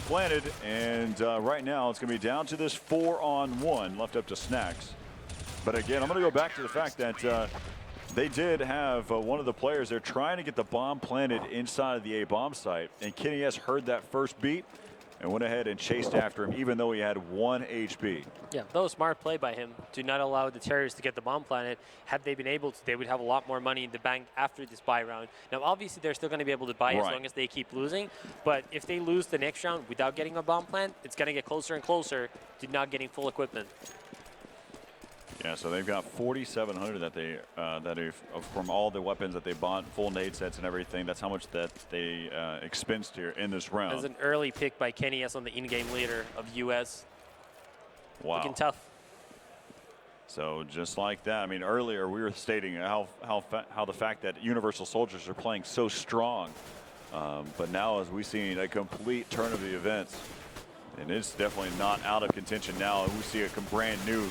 planted, and right now it's going to be down to this 4-on-1 left up to Snacks. But again, I'm going to go back to the fact that they did have one of the players there trying to get the bomb planted inside of the A-bomb site, and Kenny S heard that first beat and went ahead and chased after him, even though he had 1 HP. Yeah, that was a smart play by him to not allow the Terriers to get the bomb planted. Had they been able to, they would have a lot more money in the bank after this buy round. Now, obviously, they're still going to be able to buy as long as they keep losing. But if they lose the next round without getting a bomb plant, it's going to get closer and closer to not getting full equipment. Yeah, so they've got 4,700 that they from all the weapons that they bought, full nade sets and everything. That's how much that they expensed here in this round. As an early pick by Kenny S on the in-game leader of US. Wow. Looking tough. So just like that, I mean, earlier we were stating how the fact that Universal Soldiers are playing so strong, but now as we've seen a complete turn of the events, and it's definitely not out of contention now. We see a brand new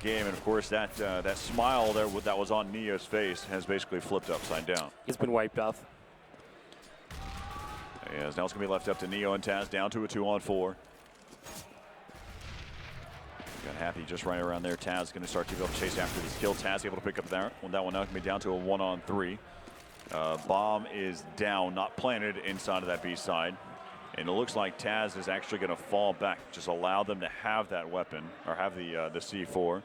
game, and of course that that smile there that was on Neo's face has basically flipped upside down. He's been wiped off. As now it's going to be left up to Neo and Taz, down to a 2-on-4. Got Happy just right around there. Taz going to start to be able to chase after this kill. Taz able to pick up that one now. Going to be down to a 1-on-3. Bomb is down, not planted inside of that B side. And it looks like Taz is actually going to fall back. Just allow them to have that weapon, or have the C4.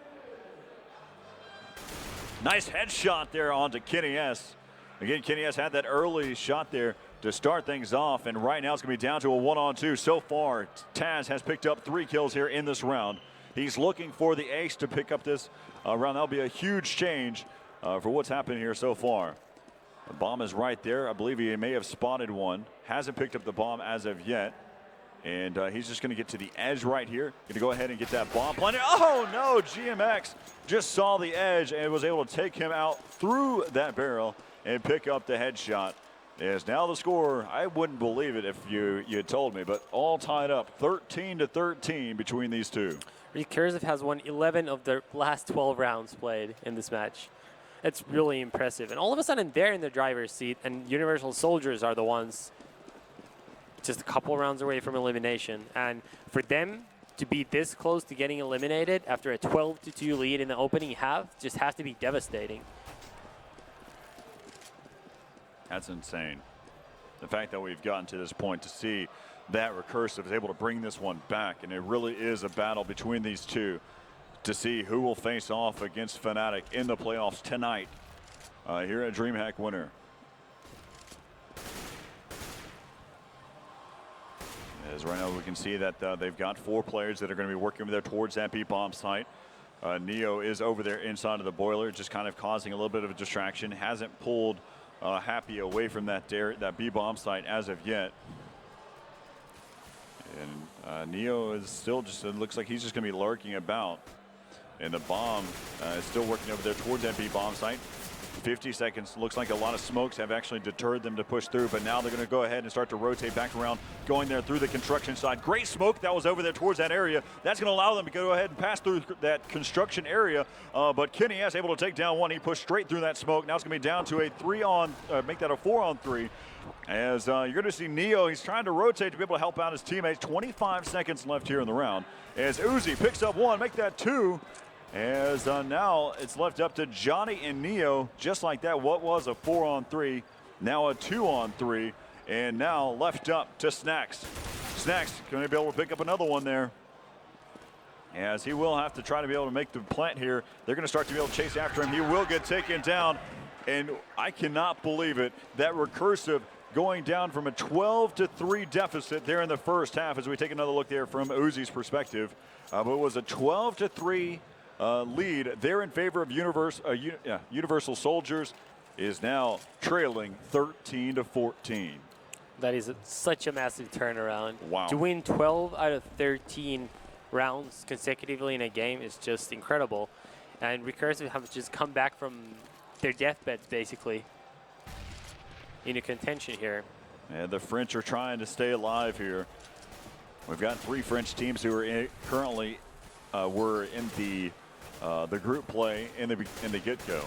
Nice headshot there onto Kenny S. Again, Kenny S had that early shot there to start things off. And right now it's going to be down to a 1-on-2. So far, Taz has picked up 3 kills here in this round. He's looking for the ace to pick up this round. That'll be a huge change for what's happened here so far. The bomb is right there. I believe he may have spotted one. Hasn't picked up the bomb as of yet. And he's just going to get to the edge right here. Going to go ahead and get that bomb planted. Oh, no. GMX just saw the edge and was able to take him out through that barrel and pick up the headshot. As now the score, I wouldn't believe it if you had told me, but all tied up 13-13 between these two. Recursive has won 11 of their last 12 rounds played in this match. It's really impressive. And all of a sudden, they're in the driver's seat, and Universal Soldiers are the ones just a couple rounds away from elimination. And for them to be this close to getting eliminated after a 12-2 lead in the opening half just has to be devastating. That's insane. The fact that we've gotten to this point to see that Recursive is able to bring this one back, and it really is a battle between these two to see who will face off against Fnatic in the playoffs tonight here at DreamHack Winter. As right now we can see that they've got 4 players that are going to be working over there towards that B-bomb site. Neo is over there inside of the boiler, just kind of causing a little bit of a distraction. Hasn't pulled Happy away from that B-bomb site as of yet. And Neo is still just, it looks like he's just going to be lurking about. And the bomb is still working over there towards that B-bomb site. 50 seconds. Looks like a lot of smokes have actually deterred them to push through, but now they're going to go ahead and start to rotate back around, going there through the construction side. Great smoke that was over there towards that area. That's going to allow them to go ahead and pass through that construction area, but Kenny S able to take down one. He pushed straight through that smoke. Now it's going to be down to a 3-on, make that a 4-on-3. As you're going to see Neo, he's trying to rotate to be able to help out his teammates. 25 seconds left here in the round. As Uzi picks up 1, make that 2. As now it's left up to Johnny and Neo, just like that. What was a 4-on-3, now a 2-on-3, and now left up to Snacks. Snacks going to be able to pick up another one there, as he will have to try to be able to make the plant here. They're going to start to be able to chase after him. He will get taken down, and I cannot believe it, that Recursive going down from a 12-3 deficit there in the first half, as we take another look there from Uzi's perspective. But it was a 12-3 lead there in favor of Universal Soldiers, is now trailing 13-14. That is such a massive turnaround. Wow. To win 12 out of 13 rounds consecutively in a game is just incredible. And Recursive have just come back from their deathbeds, basically, into contention here. And the French are trying to stay alive here. We've got 3 French teams who are currently were in the group play in the get-go.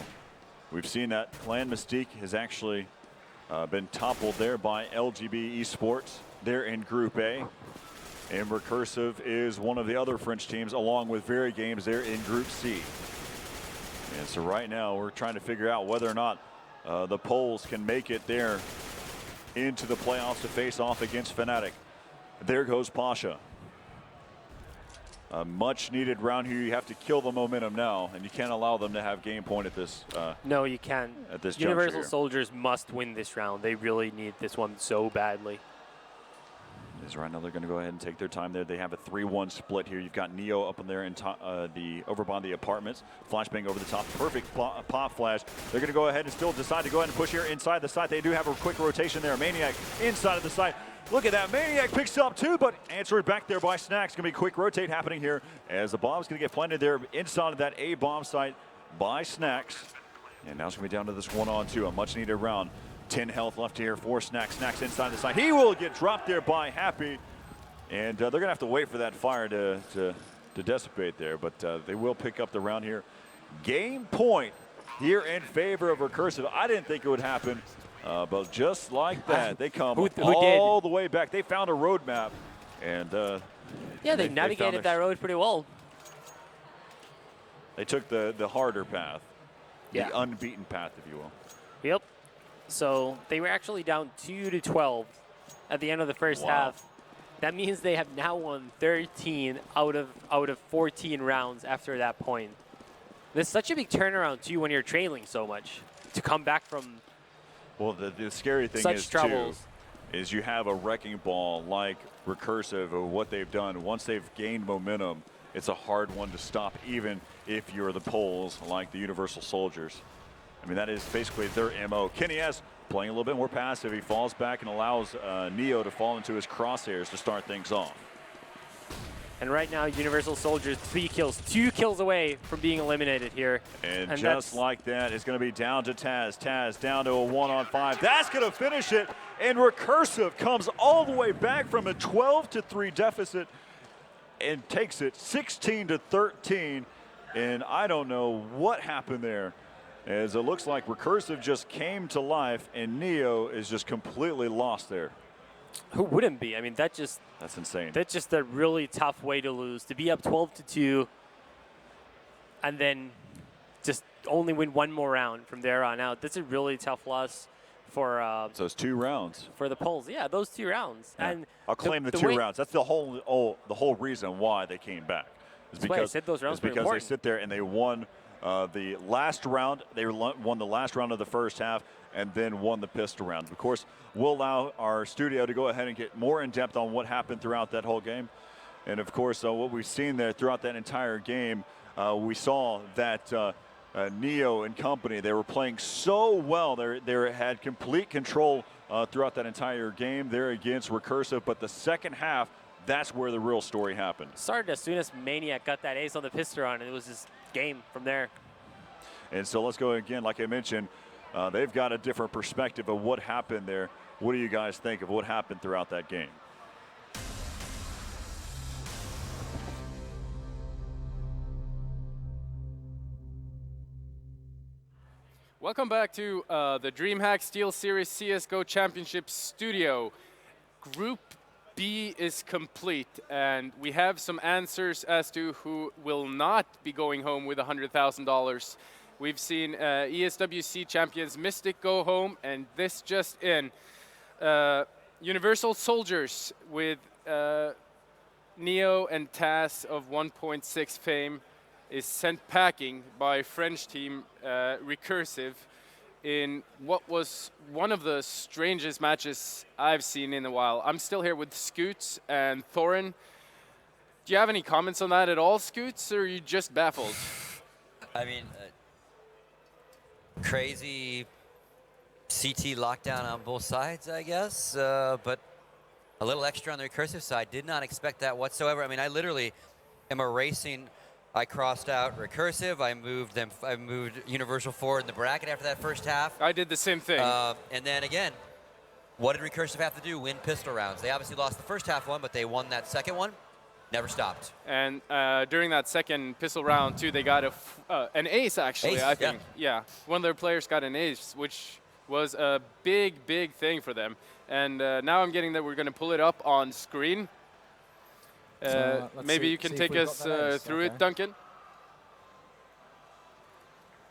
We've seen that Clan Mystique has actually been toppled there by LGB Esports. They're in Group A. And Recursive is one of the other French teams, along with Very Games. They're in Group C. And so right now we're trying to figure out whether or not the Poles can make it there into the playoffs to face off against Fnatic. There goes Pasha. A much needed round here. You have to kill the momentum now, and you can't allow them to have game point at this. No, you can't. At this Universal Soldiers must win this round. They really need this one so badly. Is right now they're going to go ahead and take their time there. They have a 3-1 split here. You've got Neo up in there in over by the apartments. Flashbang over the top. Perfect pop flash. They're going to go ahead and still decide to go ahead and push here inside the site. They do have a quick rotation there. Maniac inside of the site. Look at that. Maniac picks up two, but answered back there by Snacks. Going to be a quick rotate happening here as the bomb's going to get planted there inside of that A bomb site by Snacks. And now it's going to be down to this 1-on-2. A much needed round. 10 health left here for Snacks. Snacks inside the side. He will get dropped there by Happy. And they're going to have to wait for that fire to dissipate there. But they will pick up the round here. Game point here in favor of Recursive. I didn't think it would happen. But just like that, they come all the way back. They found a roadmap. And yeah, they navigated that road pretty well. They took the harder path. The unbeaten path, if you will. Yep. So they were actually down 2-12 at the end of the first half. That means they have now won 13 out of 14 rounds after that point. There's such a big turnaround too when you're trailing so much to come back from. Well, the scary thing such is troubles. too, is you have a wrecking ball like Recursive or what they've done. Once they've gained momentum, it's a hard one to stop, even if you're the Poles like the Universal Soldiers. I mean, that is basically their MO. Kenny S playing a little bit more passive. He falls back and allows Neo to fall into his crosshairs to start things off. And right now, Universal Soldiers 3 kills, 2 kills away from being eliminated here. And just like that, it's going to be down to Taz. Taz down to a 1-on-5. That's going to finish it. And Recursive comes all the way back from a 12-3 deficit and takes it 16-13. And I don't know what happened there, as it looks like Recursive just came to life and Neo is just completely lost there. Who wouldn't be? I mean, that's insane. That's just a really tough way to lose. To be up 12-2 and then just only win one more round from there on out. That's a really tough loss for so it's 2 rounds. For the Poles. Yeah, those 2 rounds. Yeah. And I'll claim the 2 rounds. That's the whole reason why they came back. That's why I said those rounds were because important. they sit there and they won the last round. They won the last round of the first half and then won the pistol round. Of course, we'll allow our studio to go ahead and get more in depth on what happened throughout that whole game. And of course, what we've seen there throughout that entire game, we saw that Neo and company, they were playing so well. They had complete control throughout that entire game there against Recursive. But the second half, that's where the real story happened. Started as soon as Maniac got that ace on the pistol round, and it was just game from there. And so let's go again, like I mentioned, they've got a different perspective of what happened there. What do you guys think of what happened throughout that game? Welcome back to the DreamHack Steel Series CSGO Championship Studio. Group B is complete, and we have some answers as to who will not be going home with $100,000. We've seen ESWC champions Mystic go home, and this just in. Universal Soldiers with Neo and Taz of 1.6 fame is sent packing by French team Recursive in what was one of the strangest matches I've seen in a while. I'm still here with Scoots and Thorin. Do you have any comments on that at all, Scoots, or are you just baffled? I mean, crazy CT lockdown on both sides, I guess, but a little extra on the Recursive side. Did not expect that whatsoever. I mean, I literally am erasing. I crossed out Recursive. I moved Universal forward in the bracket after that first half. I did the same thing. And then again, what did Recursive have to do? Win pistol rounds. They obviously lost the first half one, but they won that second one. Never stopped. And during that second pistol round too, they got an ace actually. I think. Yeah, one of their players got an ace, which was a big thing for them. And now I'm getting that we're going to pull it up on screen. Maybe you can take us through it, Duncan.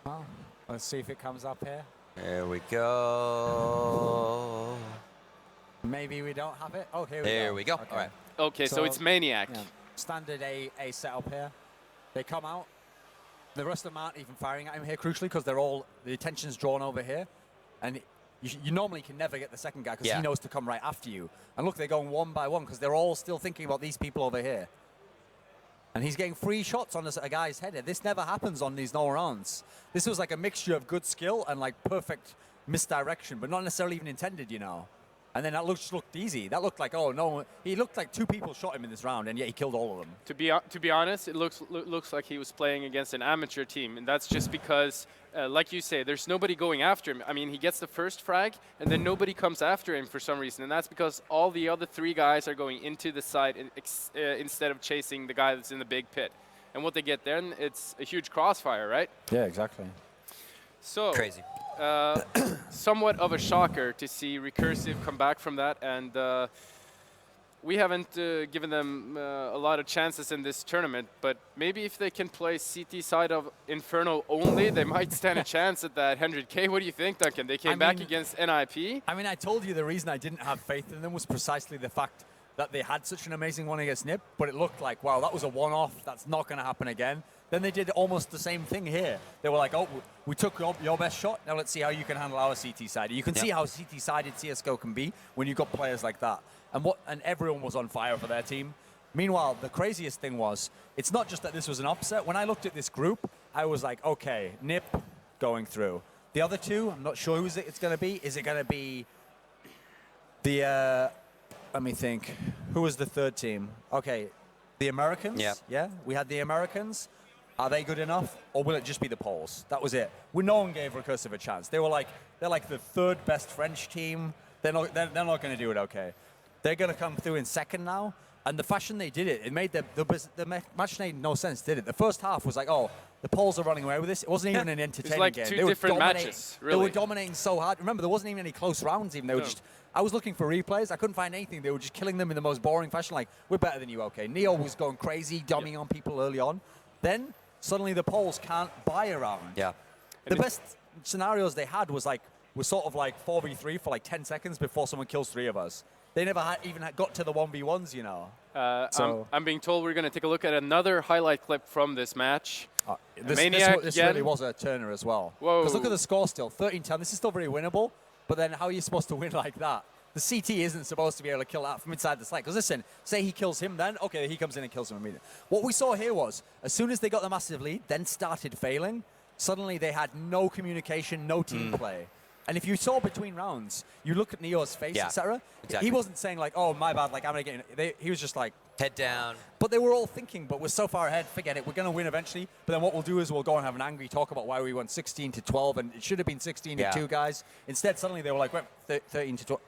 Well, let's see if it comes up here. There we go. Maybe we don't have it. Oh, here we go. There we go. Okay. All right. Okay, so it's Maniac. Yeah, standard A setup here. They come out. The rest of them aren't even firing at him here, crucially, because the attention's drawn over here. And you normally can never get the second guy because he knows to come right after you. And look, they're going one by one because they're all still thinking about these people over here. And he's getting 3 shots on a guy's head. This never happens on these no rounds. This was like a mixture of good skill and like perfect misdirection, but not necessarily even intended, you know. And then that just looked easy. That looked like, oh no, he looked like 2 people shot him in this round, and yet he killed all of them. To be honest, it looks like he was playing against an amateur team, and that's just because, like you say, there's nobody going after him. I mean, he gets the first frag, and then nobody comes after him for some reason, and that's because all the other 3 guys are going into the site instead of chasing the guy that's in the big pit. And what they get then, it's a huge crossfire, right? Yeah, exactly. So Crazy. Somewhat of a shocker to see Recursive come back from that, and we haven't given them a lot of chances in this tournament, but maybe if they can play CT side of Inferno only, they might stand a chance at that 100K. What do you think, Duncan? They came back against NIP. I mean, I told you the reason I didn't have faith in them was precisely the fact that they had such an amazing one against NIP, but it looked like, wow, that was a one-off. That's not going to happen again. Then they did almost the same thing here. They were like, oh, we took your best shot. Now let's see how you can handle our CT side. You can see how CT-sided CSGO can be when you've got players like that. And everyone was on fire for their team. Meanwhile, the craziest thing was, it's not just that this was an upset. When I looked at this group, I was like, okay, NIP going through. The other 2, I'm not sure who it's going to be. Is it going to be the, let me think. Who was the 3rd team? Okay, the Americans? Yeah, we had the Americans. Are they good enough, or will it just be the Poles? That was it. No one gave Recursive a chance. They're like the 3rd best French team. They're not going to do it okay. They're going to come through in 2nd now, and the fashion they did it made the match made no sense, did it? The first half was like, oh, the Poles are running away with this. It wasn't even an entertaining like game. 2 different matches, really. They were dominating so hard. Remember, there wasn't even any close rounds. Even they were just. I was looking for replays. I couldn't find anything. They were just killing them in the most boring fashion. Like, we're better than you, okay? Neo was going crazy, dumbing on people early on. Then suddenly the Poles can't buy a round. Yeah. The best scenarios they had was sort of like 4v3 for like 10 seconds before someone kills 3 of us. They never even got to the 1v1s, you know. I'm being told we're going to take a look at another highlight clip from this match. This really was a turner as well. Because look at the score still, 13-10. This is still very winnable, but then how are you supposed to win like that? The CT isn't supposed to be able to kill that from inside the site. Because listen, say he kills him then, okay, he comes in and kills him immediately. What we saw here was, as soon as they got the massive lead, then started failing, suddenly they had no communication, no team play. And if you saw between rounds, you look at Neo's face, etc. Exactly. He wasn't saying like, "Oh, my bad," like I'm gonna get in. He was just like head down. But they were all thinking, "But we're so far ahead, forget it. We're gonna win eventually." But then what we'll do is we'll go and have an angry talk about why we won 16-12, and it should have been 16-2, guys. Instead, suddenly they were like, "Wait, 13-12.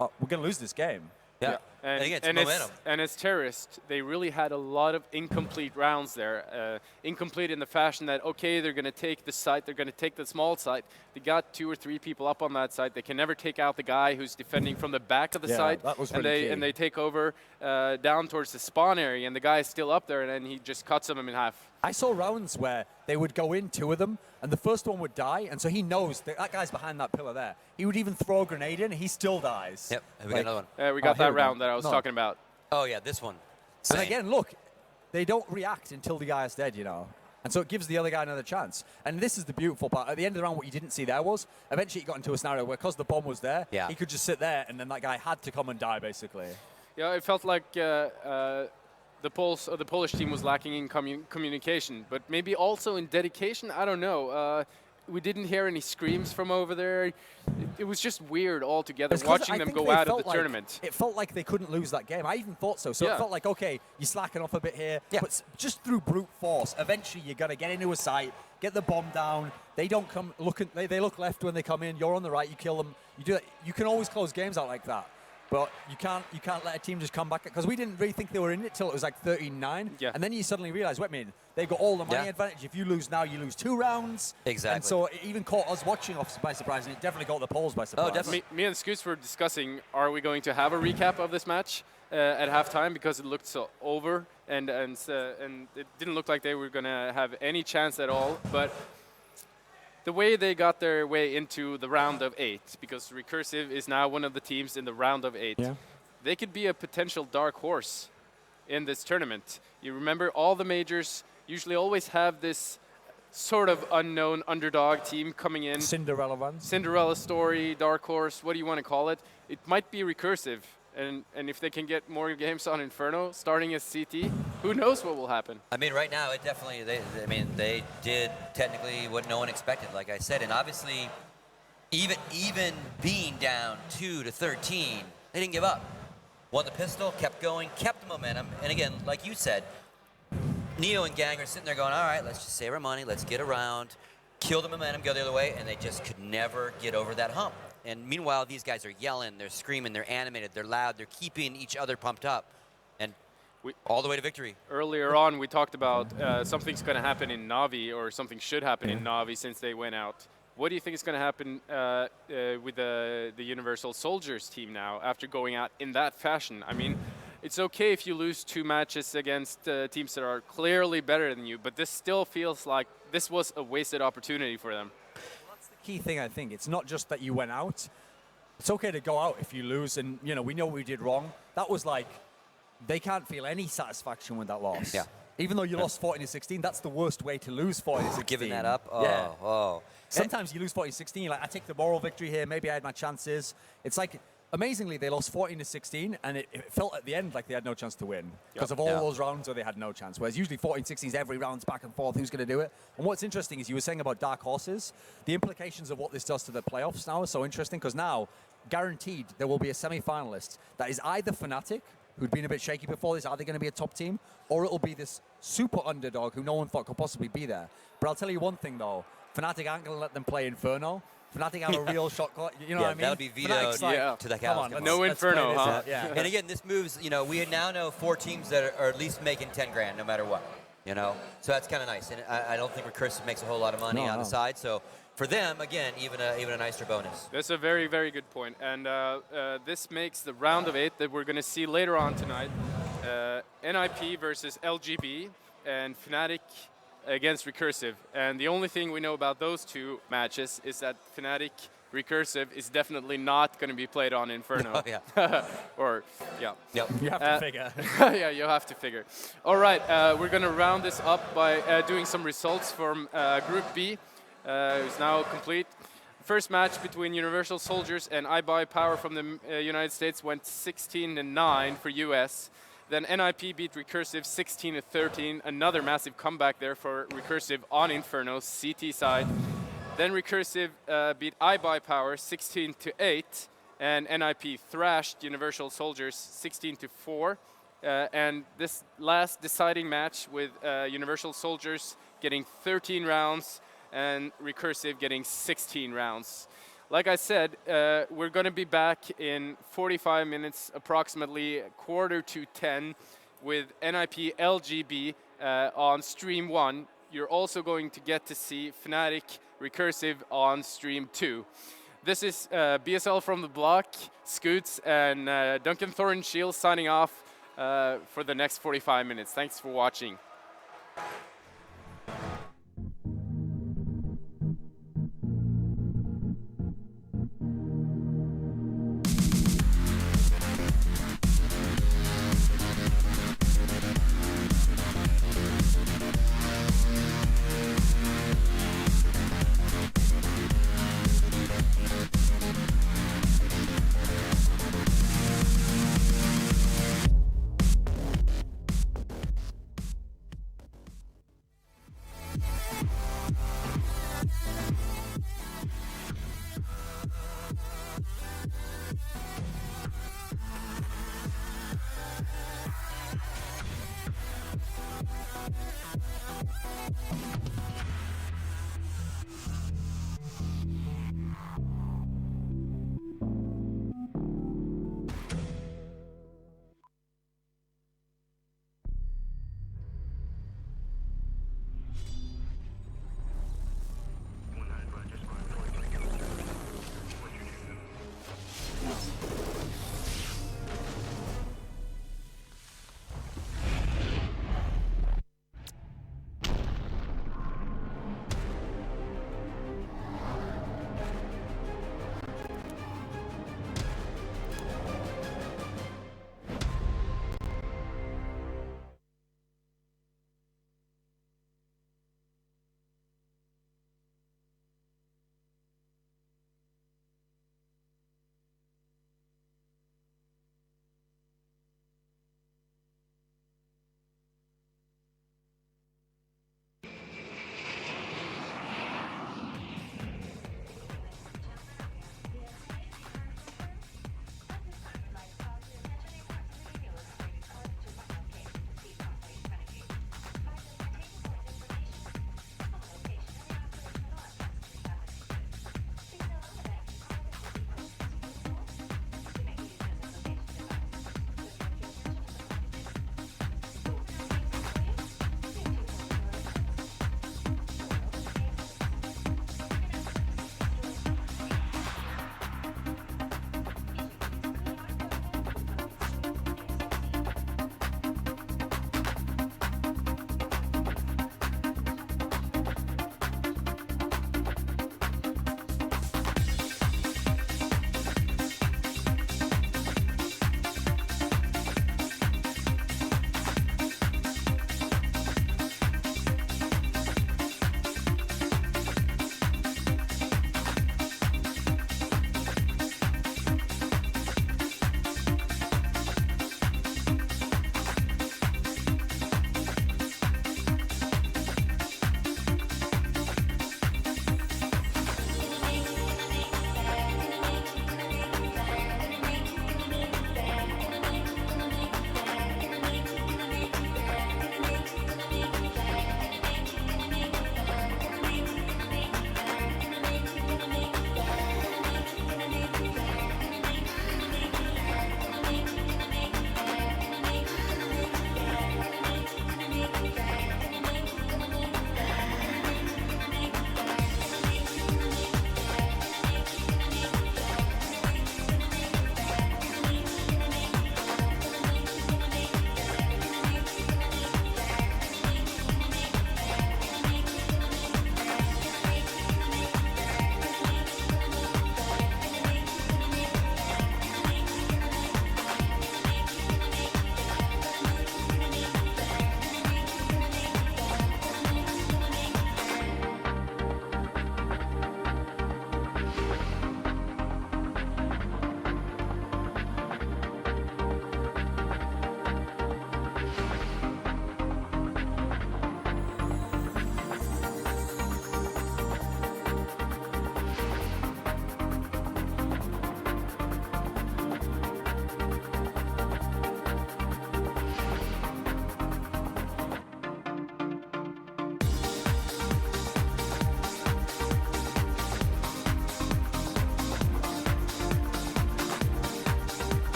Oh, we're gonna lose this game." Yeah. And as terrorists, they really had a lot of incomplete rounds there. Incomplete in the fashion that, okay, they're going to take the site, they're going to take the small site. They got 2 or 3 people up on that site. They can never take out the guy who's defending from the back of the site. That was and they take over down towards the spawn area, and the guy is still up there, and then he just cuts them in half. I saw rounds where they would go in, 2 of them, and the first one would die, and so he knows that guy's behind that pillar there. He would even throw a grenade in, and he still dies. Yep, we got another one. We got that round that I was talking about. Oh, yeah, this one. Same. And again, look, they don't react until the guy is dead, you know. And so it gives the other guy another chance. And this is the beautiful part. At the end of the round, what you didn't see there was, eventually he got into a scenario where, because the bomb was there, he could just sit there, and then that guy had to come and die, basically. Yeah, it felt like the Polish team was lacking in communication, but maybe also in dedication. I don't know. We didn't hear any screams from over there. It was just weird altogether watching them go out of the tournament. It felt like they couldn't lose that game. I even thought so. So it felt like, okay, you're slacking off a bit here, but just through brute force, eventually you're going to get into a site, get the bomb down. They don't come looking. They look left when they come in. You're on the right. You kill them. You do that. You can always close games out like that. But you can't let a team just come back, because we didn't really think they were in it till it was like 13-9. Yeah. And then you suddenly realize, wait a minute, they've got all the money Yeah. advantage. If you lose now, you lose 2 rounds. Exactly. And so it even caught us watching off by surprise, and it definitely got the polls by surprise. definitely. Me and Scoots were discussing, are we going to have a recap of this match at halftime, because it looked so over, and it didn't look like they were going to have any chance at all. But the way they got their way into the round of 8, because Recursive is now one of the teams in the round of 8, Yeah. they could be a potential dark horse in this tournament. You remember, all the majors usually always have this sort of unknown underdog team coming in. Cinderella runs. Cinderella story, dark horse, what do you want to call it? It might be Recursive. And if they can get more games on Inferno, starting as CT, who knows what will happen? I mean, right now, it definitely, they did technically what no one expected, like I said. And obviously, even being down 2-13, they didn't give up. Won the pistol, kept going, kept the momentum. And again, like you said, Neo and Gang are sitting there going, all right, let's just save our money, let's get around, kill the momentum, go the other way, and they just could never get over that hump. And meanwhile, these guys are yelling, they're screaming, they're animated, they're loud, they're keeping each other pumped up, and all the way to victory. Earlier on, we talked about something's going to happen in Navi, or something should happen in Navi since they went out. What do you think is going to happen with the Universal Soldiers team now after going out in that fashion? I mean, it's okay if you lose 2 matches against teams that are clearly better than you, but this still feels like this was a wasted opportunity for them. That's the key thing, I think. It's not just that you went out. It's okay to go out if you lose, and we know we did wrong. That was like, they can't feel any satisfaction with that loss. Yeah. Even though you lost 14-16, that's the worst way to lose 14-16. Giving that up? Oh, Yeah. oh. Sometimes you lose 14-16, you're like, I take the moral victory here, maybe I had my chances. It's like, amazingly, they lost 14-16, and it felt at the end like they had no chance to win because of all those rounds where they had no chance. Whereas usually 14-16 is every round's back and forth, who's going to do it? And what's interesting is you were saying about dark horses. The implications of what this does to the playoffs now are so interesting, because now, guaranteed, there will be a semi-finalist that is either Fnatic, who'd been a bit shaky before this, are they going to be a top team? Or it'll be this super underdog who no one thought could possibly be there. But I'll tell you one thing, though. Fnatic aren't going to let them play Inferno. Fnatic have a real shot clock. You know what I mean? That would be vetoed to the Come on, cows. No Inferno, play this huh? out. Yeah. And again, this moves, we now know 4 teams that are at least making 10 grand no matter what, So that's kind of nice. And I don't think Recursive makes a whole lot of money on the side. So for them, again, even a nicer bonus. That's a very, very good point. And this makes the round of 8 that we're going to see later on tonight. NIP versus LGB and Fnatic against Recursive. And the only thing we know about those 2 matches is that Fnatic Recursive is definitely not going to be played on Inferno. Oh, yeah. Or, yeah. Yep. You have to figure. Yeah, you'll have to figure. All right, we're going to round this up by doing some results from Group B, who's now complete. First match between Universal Soldiers and iBuyPower from the United States went 16-9 for US. Then NIP beat Recursive 16-13, another massive comeback there for Recursive on Inferno, CT side. Then Recursive beat iBuyPower 16-8, and NIP thrashed Universal Soldiers 16-4. And this last deciding match with Universal Soldiers getting 13 rounds and Recursive getting 16 rounds. Like I said, we're going to be back in 45 minutes, approximately 9:45, with NIP LGB on stream 1. You're also going to get to see Fnatic Recursive on stream 2. This is BSL from the block, Scoots, and Duncan Thornhill signing off for the next 45 minutes. Thanks for watching.